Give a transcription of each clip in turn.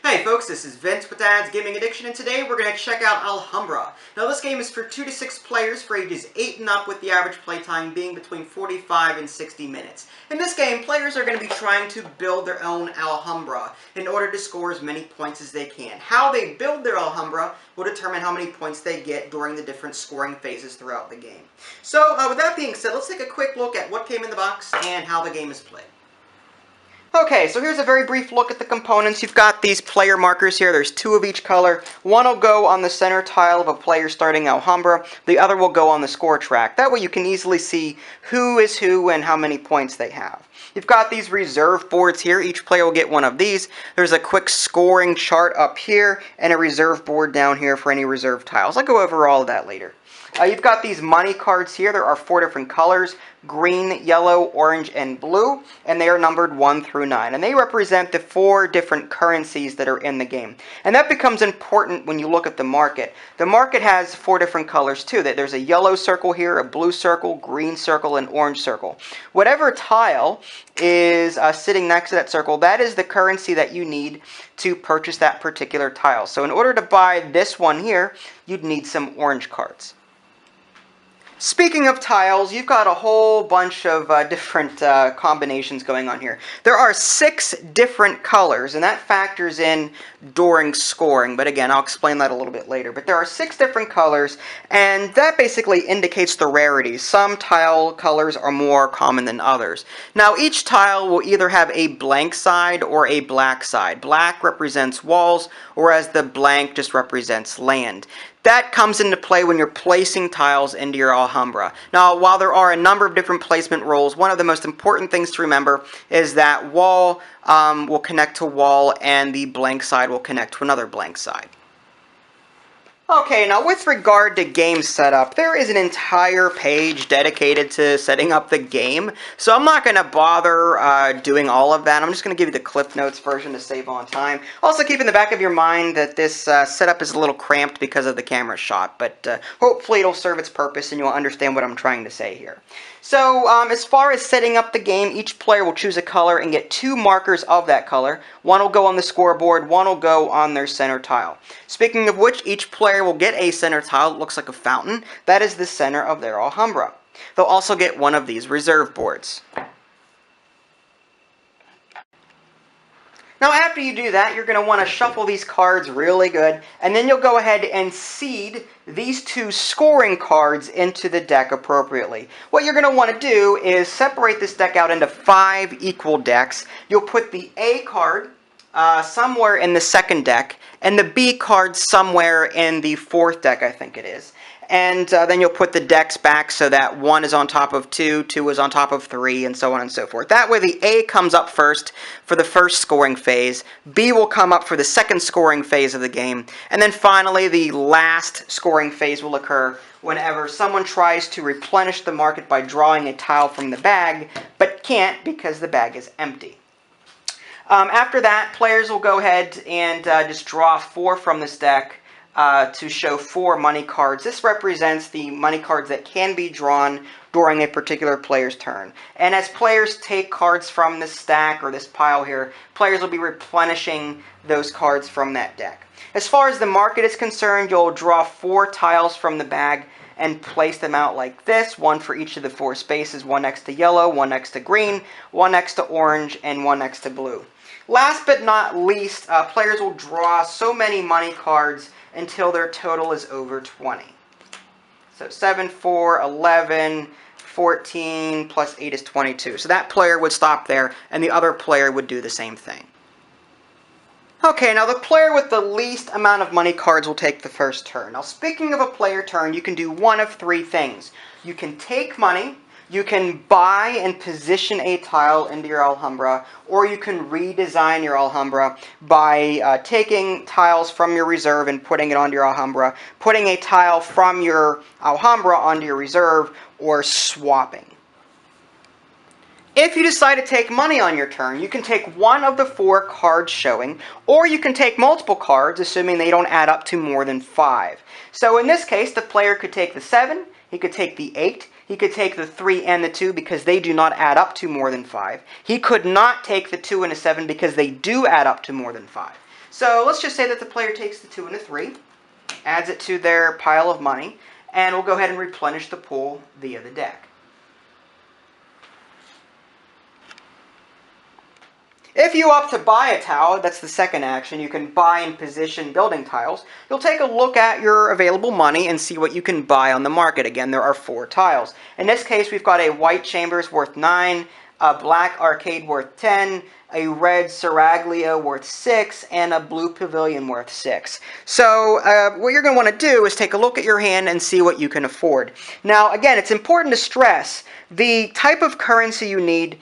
Hey folks, this is Vince with Dad's Gaming Addiction, and today we're going to check out Alhambra. Now this game is for 2 to 6 players for ages 8 and up, with the average playtime being between 45 and 60 minutes. In this game, players are going to be trying to build their own Alhambra in order to score as many points as they can. How they build their Alhambra will determine how many points they get during the different scoring phases throughout the game. So with that being said, let's take a quick look at what came in the box and how the game is played. Okay, so here's a very brief look at the components. You've got these player markers here. There's 2 of each color. One will go on the center tile of a player starting Alhambra. The other will go on the score track. That way you can easily see who is who and how many points they have. You've got these reserve boards here. Each player will get one of these. There's a quick scoring chart up here and a reserve board down here for any reserve tiles. I'll go over all of that later. You've got these money cards here. There are 4 different colors: green, yellow, orange, and blue, and they are numbered 1 through 9. And they represent the 4 different currencies that are in the game. And that becomes important when you look at the market. The market has 4 different colors too. There's a yellow circle here, a blue circle, green circle, and orange circle. Whatever tile is sitting next to that circle, that is the currency that you need to purchase that particular tile. So in order to buy this one here, you'd need some orange cards. Speaking of tiles, you've got a whole bunch of different combinations going on here. There are 6 different colors, and that factors in during scoring. But again, I'll explain that a little bit later. But there are 6 different colors, and that basically indicates the rarities. Some tile colors are more common than others. Now, each tile will either have a blank side or a black side. Black represents walls, whereas the blank just represents land. That comes into play when you're placing tiles into your Alhambra. Now, while there are a number of different placement rules, one of the most important things to remember is that wall will connect to wall and the blank side will connect to another blank side. Okay, now with regard to game setup, there is an entire page dedicated to setting up the game, so I'm not going to bother doing all of that. I'm just going to give you the Cliff Notes version to save on time. Also, keep in the back of your mind that this setup is a little cramped because of the camera shot, but hopefully it'll serve its purpose and you'll understand what I'm trying to say here. So, as far as setting up the game, each player will choose a color and get 2 markers of that color. One will go on the scoreboard, one will go on their center tile. Speaking of which, each player will get a center tile that looks like a fountain. That is the center of their Alhambra. They'll also get one of these reserve boards. Now, after you do that, you're going to want to shuffle these cards really good, and then you'll go ahead and seed these 2 scoring cards into the deck appropriately. What you're going to want to do is separate this deck out into 5 equal decks. You'll put the A card somewhere in the second deck, and the B card somewhere in the 4th deck, I think it is. And then you'll put the decks back so that 1 is on top of 2, 2 is on top of 3, and so on and so forth. That way the A comes up first for the first scoring phase, B will come up for the second scoring phase of the game, and then finally the last scoring phase will occur whenever someone tries to replenish the market by drawing a tile from the bag, but can't because the bag is empty. After that, players will go ahead and just draw 4 from this deck to show 4 money cards. This represents the money cards that can be drawn during a particular player's turn. And as players take cards from this stack or this pile here, players will be replenishing those cards from that deck. As far as the market is concerned, you'll draw 4 tiles from the bag and place them out like this, 1 for each of the 4 spaces, 1 next to yellow, 1 next to green, 1 next to orange, and 1 next to blue. Last but not least, players will draw so many money cards until their total is over 20. So 7, 4, 11, 14, plus 8 is 22. So that player would stop there, and the other player would do the same thing. Okay, now the player with the least amount of money cards will take the first turn. Now, speaking of a player turn, you can do one of 3 things. You can take money, you can buy and position a tile into your Alhambra, or you can redesign your Alhambra by taking tiles from your reserve and putting it onto your Alhambra, putting a tile from your Alhambra onto your reserve, or swapping. If you decide to take money on your turn, you can take one of the 4 cards showing, or you can take multiple cards, assuming they don't add up to more than 5. So in this case, the player could take the 7, he could take the 8, he could take the 3 and the 2 because they do not add up to more than 5. He could not take the 2 and the 7 because they do add up to more than 5. So let's just say that the player takes the 2 and the 3, adds it to their pile of money, and we'll go ahead and replenish the pool via the deck. If you opt to buy a tile, that's the second action, you can buy and position building tiles. You'll take a look at your available money and see what you can buy on the market. Again, there are 4 tiles. In this case, we've got a white chambers worth 9, a black arcade worth 10, a red Seraglio worth 6, and a blue pavilion worth 6. So what you're going to want to do is take a look at your hand and see what you can afford. Now, again, it's important to stress the type of currency you need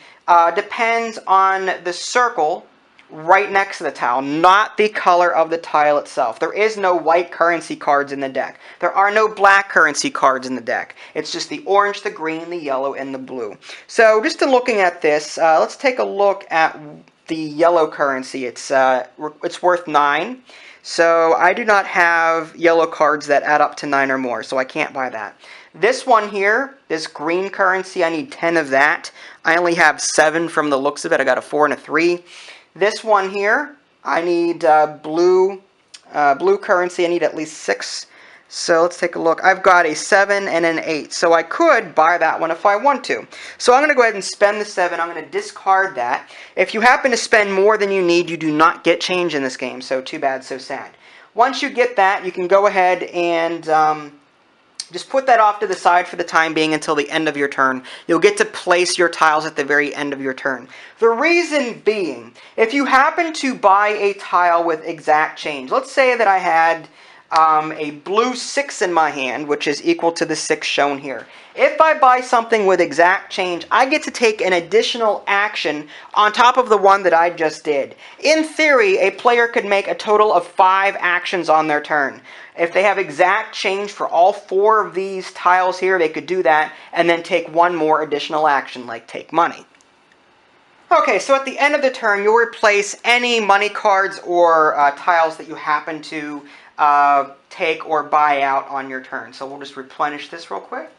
depends on the circle right next to the tile, not the color of the tile itself. There is no white currency cards in the deck. There are no black currency cards in the deck. It's just the orange, the green, the yellow, and the blue. So just in looking at this, let's take a look at the yellow currency. It's worth 9. So I do not have yellow cards that add up to 9 or more, so I can't buy that. This one here, this green currency, I need 10 of that. I only have 7 from the looks of it. I got a 4 and a 3. This one here, I need blue currency. I need at least 6. So let's take a look. I've got a 7 and an 8. So I could buy that one if I want to. So I'm going to go ahead and spend the 7. I'm going to discard that. If you happen to spend more than you need, you do not get change in this game. So too bad, so sad. Once you get that, you can go ahead and just put that off to the side for the time being until the end of your turn. You'll get to place your tiles at the very end of your turn. The reason being, if you happen to buy a tile with exact change, let's say that I had a blue 6 in my hand, which is equal to the 6 shown here. If I buy something with exact change, I get to take an additional action on top of the one that I just did. In theory, a player could make a total of 5 actions on their turn. If they have exact change for all 4 of these tiles here, they could do that and then take one more additional action, like take money. Okay, so at the end of the turn, you'll replace any money cards or tiles that you happen to take or buy out on your turn. So we'll just replenish this real quick.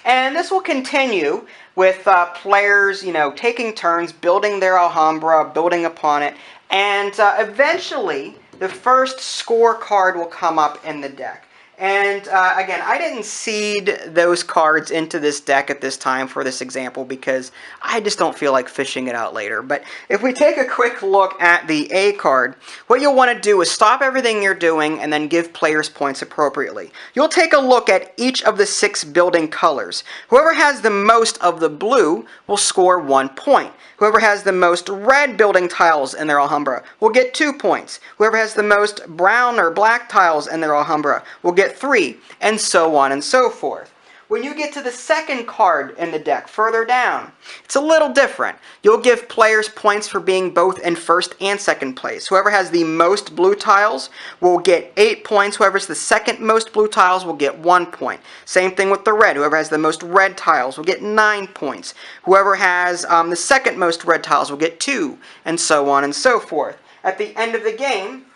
And this will continue with players, taking turns, building their Alhambra, building upon it, and eventually the first score card will come up in the deck. And again, I didn't seed those cards into this deck at this time for this example because I just don't feel like fishing it out later. But if we take a quick look at the A card, what you'll want to do is stop everything you're doing and then give players points appropriately. You'll take a look at each of the 6 building colors. Whoever has the most of the blue will score 1 point. Whoever has the most red building tiles in their Alhambra will get 2 points. Whoever has the most brown or black tiles in their Alhambra will get 3, and so on and so forth. When you get to the second card in the deck, further down, it's a little different. You'll give players points for being both in first and second place. Whoever has the most blue tiles will get 8 points. Whoever has the second most blue tiles will get 1 point. Same thing with the red. Whoever has the most red tiles will get 9 points. Whoever has the second most red tiles will get 2, and so on and so forth. At the end of the game,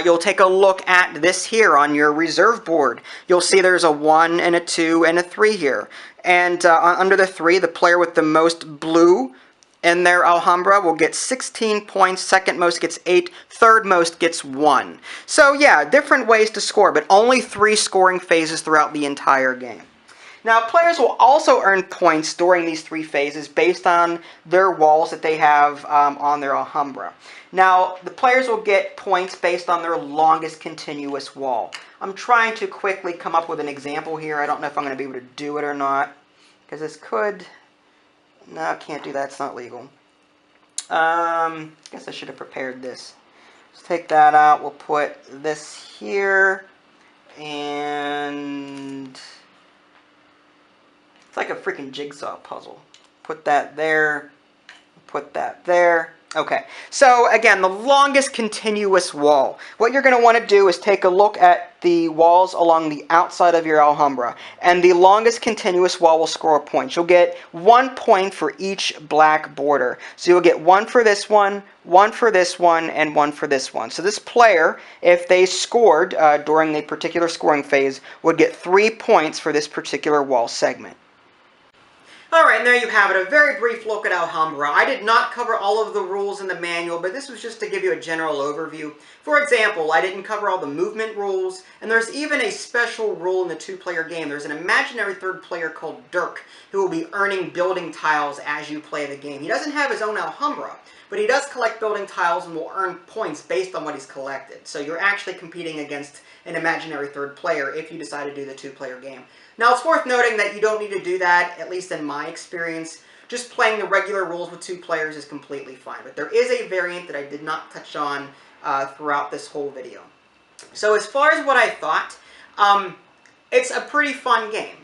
you'll take a look at this here on your reserve board. You'll see there's a 1 and a 2 and a 3 here. And under the 3, the player with the most blue in their Alhambra will get 16 points. Second most gets 8. Third most gets 1. So yeah, different ways to score, but only 3 scoring phases throughout the entire game. Now, players will also earn points during these 3 phases based on their walls that they have on their Alhambra. Now, the players will get points based on their longest continuous wall. I'm trying to quickly come up with an example here. I don't know if I'm going to be able to do it or not, because this could... No, I can't do that. It's not legal. I guess I should have prepared this. Let's take that out. We'll put this here, and... it's like a freaking jigsaw puzzle. Put that there. Put that there. Okay, so again, the longest continuous wall. What you're going to want to do is take a look at the walls along the outside of your Alhambra, and the longest continuous wall will score a point. You'll get 1 point for each black border. So you'll get 1 for this one, 1 for this one, and 1 for this one. So this player, if they scored during the particular scoring phase, would get 3 points for this particular wall segment. Alright, and there you have it, a very brief look at Alhambra. I did not cover all of the rules in the manual, but this was just to give you a general overview. For example, I didn't cover all the movement rules, and there's even a special rule in the two-player game. There's an imaginary third player called Dirk, who will be earning building tiles as you play the game. He doesn't have his own Alhambra, but he does collect building tiles and will earn points based on what he's collected. So you're actually competing against an imaginary third player if you decide to do the two-player game. Now, it's worth noting that you don't need to do that, at least in my experience. Just playing the regular rules with two players is completely fine. But there is a variant that I did not touch on throughout this whole video. So as far as what I thought, it's a pretty fun game.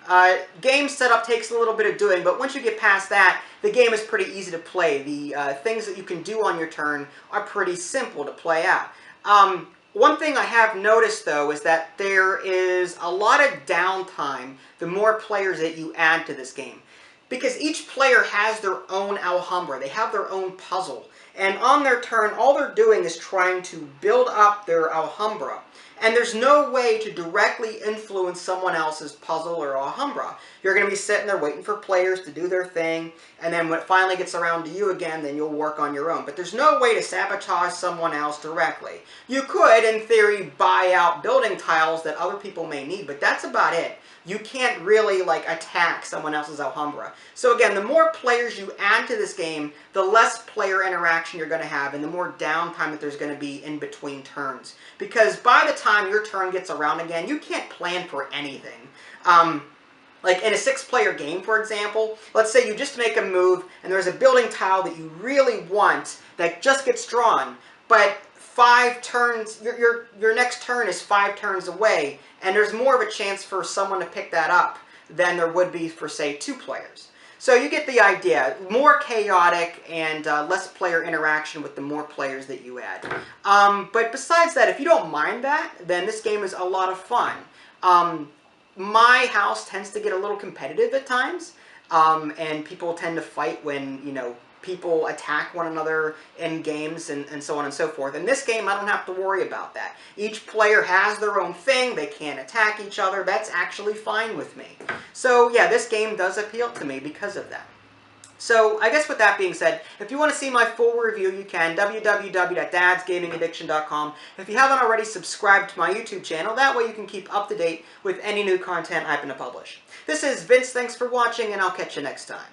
Game setup takes a little bit of doing, but once you get past that, the game is pretty easy to play. The things that you can do on your turn are pretty simple to play out. One thing I have noticed, though, is that there is a lot of downtime the more players that you add to this game. Because each player has their own Alhambra. They have their own puzzle. And on their turn, all they're doing is trying to build up their Alhambra. And there's no way to directly influence someone else's puzzle or Alhambra. You're going to be sitting there waiting for players to do their thing, and then when it finally gets around to you again, then you'll work on your own. But there's no way to sabotage someone else directly. You could, in theory, buy out building tiles that other people may need, but that's about it. You can't really, like, attack someone else's Alhambra. So again, the more players you add to this game, the less player interaction you're going to have, and the more downtime that there's going to be in between turns. Because by the time your turn gets around again, you can't plan for anything. Like in a 6-player game, for example, let's say you just make a move, and there's a building tile that you really want that just gets drawn, but 5 turns, your next turn is 5 turns away, and there's more of a chance for someone to pick that up than there would be for, say, 2 players. So you get the idea. More chaotic and less player interaction with the more players that you add. But besides that, if you don't mind that, then this game is a lot of fun. My house tends to get a little competitive at times, and people tend to fight when, you know, people attack one another in games and so on and so forth. In this game, I don't have to worry about that. Each player has their own thing. They can't attack each other. That's actually fine with me. So yeah, this game does appeal to me because of that. So I guess with that being said, if you want to see my full review, you can, www.dadsgamingaddiction.com. If you haven't already, subscribed to my YouTube channel. That way you can keep up to date with any new content I happen to publish. This is Vince. Thanks for watching, and I'll catch you next time.